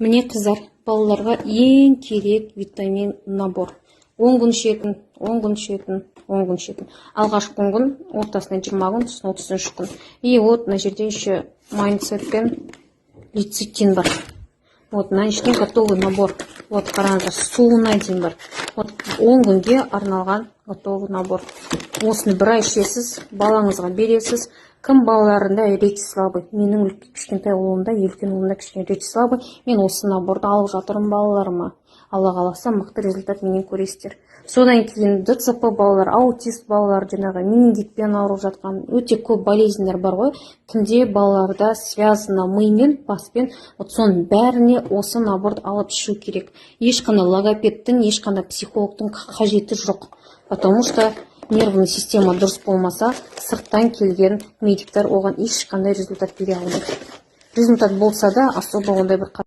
Міне қыздар, балаларға ең керек витамин набор. 10 күн ішетін, 10 күн ішетін, 10 күн ішетін. Алғашқы 10 күн, ортасынан 20 күн, сосын 33 күн. И вот мына жерде еще майнцет пен лецитин бар. Вот мына жерде готовый набор. Вот қараңыздар, суына дейін бар. Вот 10 күнге арналған готовый набор. Осыны бір ай ішесіз, балаңызға бересіз. Кім балаларында речь слабый? Менің кішкентай ұлымда, үлкен ұлымда кішкене речь слабый. Мен осы наборды алып жатырмын балаларыма. Алла қаласа мықты результат менен көресіздер. Содан кейін ДЦП балалар, аутист балалар, жаңағы менингитпен ауырып жатқан өте көп болезньдер бар ғой. Түнде балаларда связано мимен, баспен, вот соның бәріне осы наборды алып ішу керек. Ешқандай логопедтің, ешқандай психологтың қажеті жоқ. Потому что нервный система дұрыс болмаса, сырттан келген медиктер оған ешқандай результат бере алмайды. Результат болса да, особо ондай бір